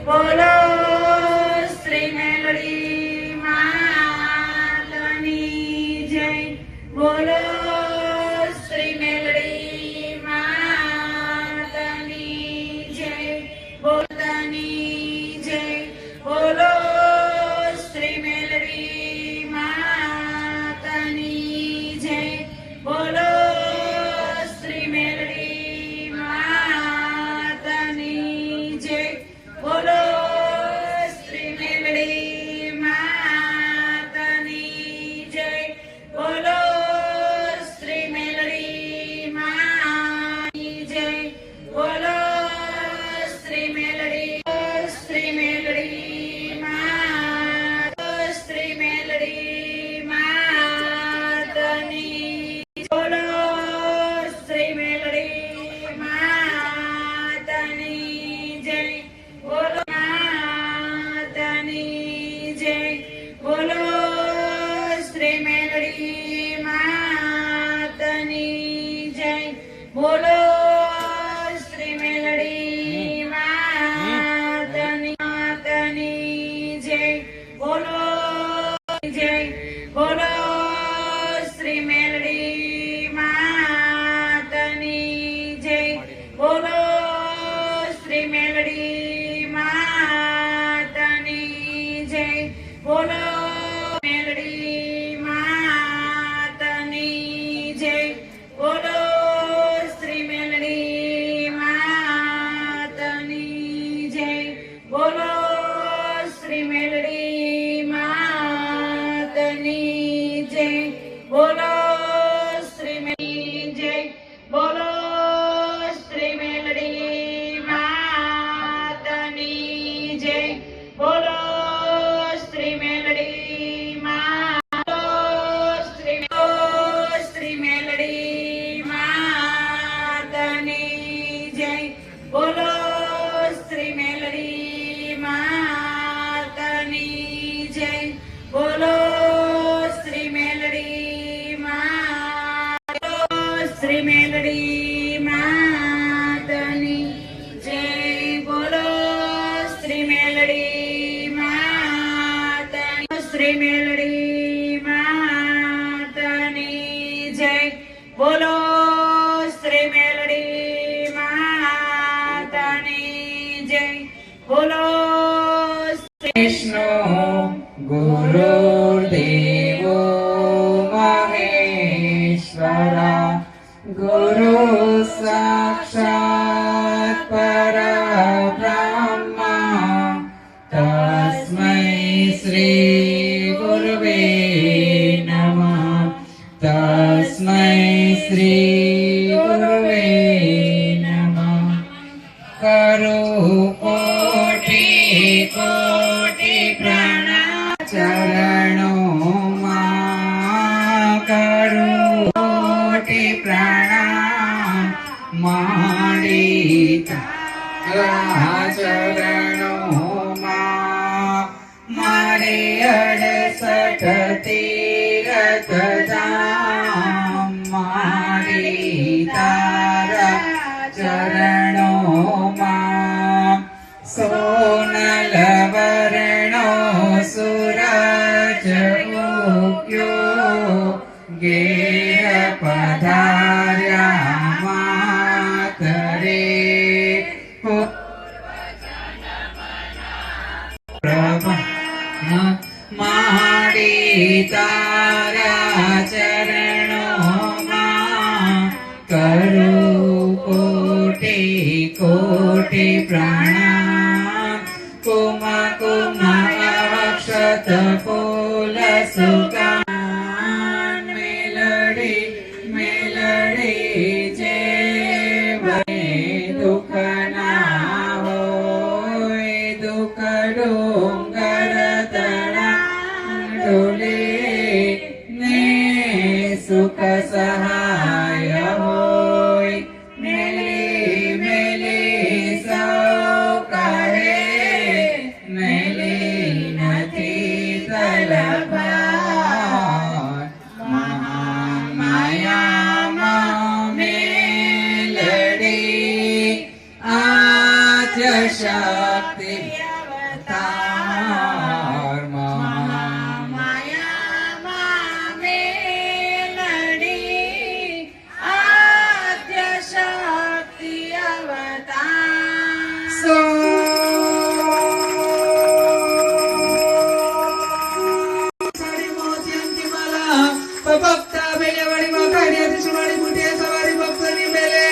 બોલો શ્રી મેલડી માતની જય. બોલો શ્રી મેલડી માતની જય. બોલતાની જય. બોલો શ્રી મેલડી માતની જય. બોલો શ્રી મેલડી માતની જય. બોલો શ્રી મેલડી માતની જય. બોલો શ્રી મેલડી માની જય. બોલો શ્રી મેલડી શ્રી મેલડી માત શ્રી મેલડી માતની. બોલો શ્રી મેલડી માતની જય. બોલો માતની જય. બોલો શ્રી મેલડી માતની જય. બોલો શ્રી મેલડી માતની જય. બોલો જય. બોલો શ્રી મેલડી માતની જય. બોલો શ્રી મેલડી માતની જય. બોલો મેલડી માતની જય. બોલો શ્રી મેલડી માતની જય. બોલો શ્રી મેલડી માતની જય. બોલો શ્રી મેલડી જય. બોલો શ્રી મેલડી માતની જય. બોલો શ્રી મેલડી શ્રી મેલડી માતની જય. બોલો શ્રી મેલડી માતની જય. બોલો શ્રી મેલડી શ્રી મેલડી માતની જય. બોલો શ્રી મેલડી માતની શ્રી મેલડી માતની જય. બોલો શ્રી મેલડી માતની જય. બોલો વિષ્ણુ ગુરુદેવો મહેશ્વરા ગુરુ સાક્ષાત પરબ્રહ્મા તસ્મૈ શ્રી ગુરવે નમઃ. તસ્મૈ શ્રી ગુરવે નમઃ. કરું કોટી કોટી પ્રણામ ચરણોમાં. કરું કોટી પ્રણામ માડી તારા ચરણોમાં. મારે 68 તીરથ ધામ માડી તારા ચરણોમાં. સોનલ વર્ણો સૂરજ ઉગ્યો ગેહ પધાર્યા માતરે. માડી તારા ચરણોમાં કરું કોટી કોટી પ્રણામ. કુમ કુમ અક્ષત ફૂલ સુકાન. મેલડી મેલડી જે દુઃખ ના હોય. દુઃખ ડુંગર તળા ડોલે ને સુખ સહાય હોય. મેલી મેલી સૌ કહે મેલી નથી થઈ શક્તિ અવતાર મહામાયામાં મેલડી આદ્ય શક્તિ અવતાર સાડી મોતિયાંની માલા ભક્તા બેલવાડી માં કાઢ્યા દિશવાડી બુટિયા સવારી ભક્તની બેલે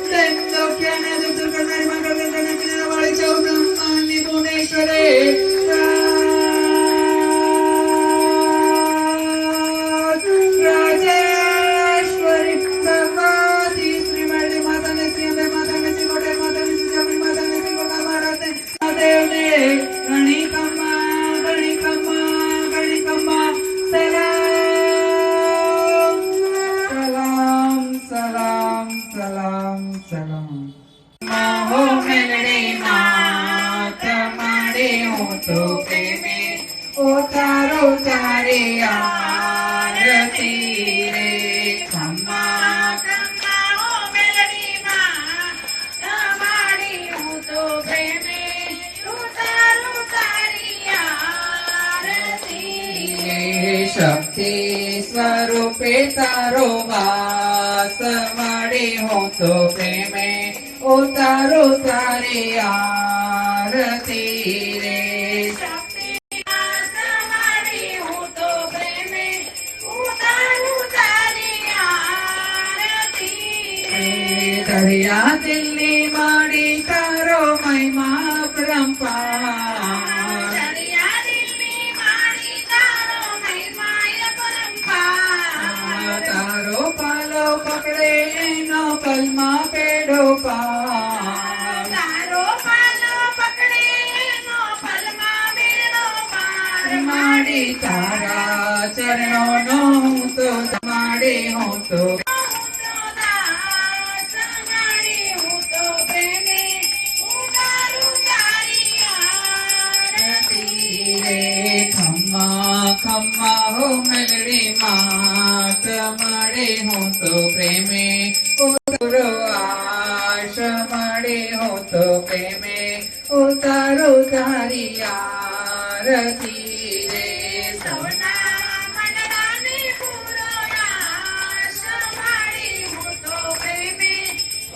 તેમ દોખ્યાને દુઃખ કરનારી માં કરનારી કિનારાવાળી ચૌ બ્રહ્માંડની ભુવનેશ્વરે રાજેશ્વરી ભગવતી શ્રી મેળી માતાને શ્રી અંબે માતાને શ્રી કોટેલ માતાને શ્રી ચામુંડી માતાને શ્રી ગોગા મહારાજને મહાદેવને ઘણી કમ્મા સલામ માહો મેલડી માં તમારે હું તો પ્રેમે ઉતારો તારી આરતી રે ખમ્મા ઓ મેલડીમાં તમારી હું તો પ્રેમે ઉતારું તારી આરતી રે શક્તિ સ્વરૂપે તારો વાસ મળે હું તો પ્રેમે ઉતારો તારી આરતી રે હું તો પ્રેમે ઉતારું તારી આરતી દરિયા દિલ્હી માડી તારો મહિમા પરંપાર દરિયા દિલ્હી મારી તારો મહિમાય પરંપાર તારો પાલો પકડે એનો પલમાં પેડો પાર તારો પાલો પકડે નો પલમાં બેડો પાર માડી તારા ચરણોનો હું તો માડી હું તો હું તો પ્રેમે ઉતારું તારી આરતી રે ખમ્મા હો મેલડી માં તમારે હું તો પ્રેમે ઉતરો આશ મળે હું તો પ્રેમે ઉતારો તારી આરતી રે સોના મનડાને પૂરો આશ મારી હું તો પ્રેમે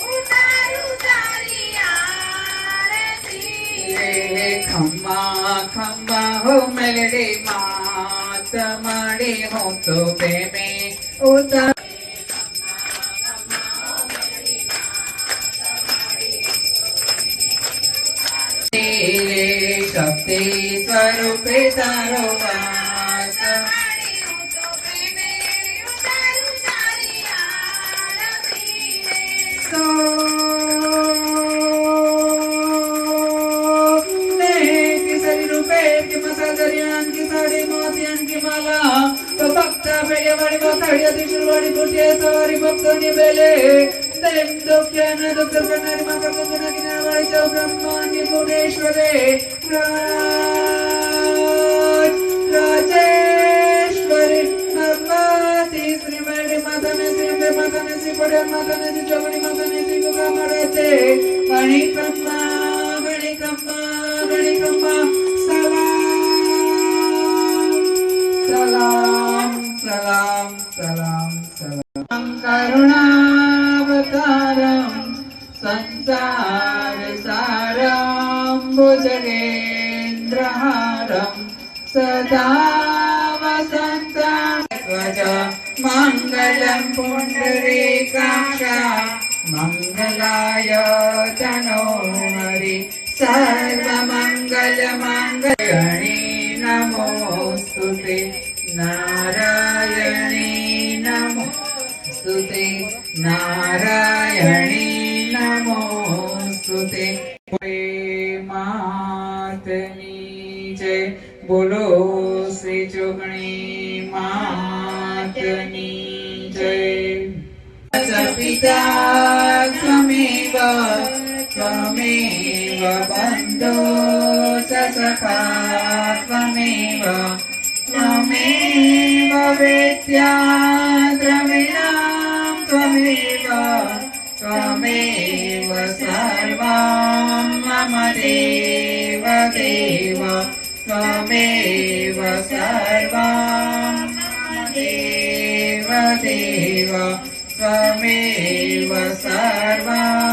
ઉતારું તારી આરતી રે ખમ્મા હો મેલડી માં તમારે હું તો પ્રેમે ઉતાર શક્તિ સ્વરૂપે તારો વાસ મારી હું તો પ્રેમે ઉતારું તારી આરતી केसरी रूपे की मसाल दरियान की साड़ी मोतियान की माला तो भक्ता बेले वाली भक्ताड़ी अतिशुलवाड़ी बुटिया सवारी भक्तों बेले देव दोख्यान दुख करनारी मां कर गुना किनारावाड़ी चौ ब्रह्मांडी भुवनेश्वरे राजेश्वरी भगवती श्री मेड़ी माता ने श्री अंबे माता ने श्री कोटेल माता ने श्री चामुंडी माता ने श्री गंगा महाराजे घणी कम्मा सलाम करुणावतारं संसार सारं भुजगेन्द्रहारं सदा वसन्तं ध्वज मङ्गलं पुण्डरीकाक्षा मङ्गलाय तनोहरि सर्वमङ्गलमङ्गलगणे नमोस्तुते नारायणी नमोस्तुते नारायणी नमोस्तुते मातनी जय बोलो श्री जोगणी मातनी जय पिता त्वमेव बन्धो च सखा त्वमेव वेद्या द्रविणां त्वमेव सर्वं मम देव देव त्वमेव सर्वं मम देव देव त्वमेव सर्वम्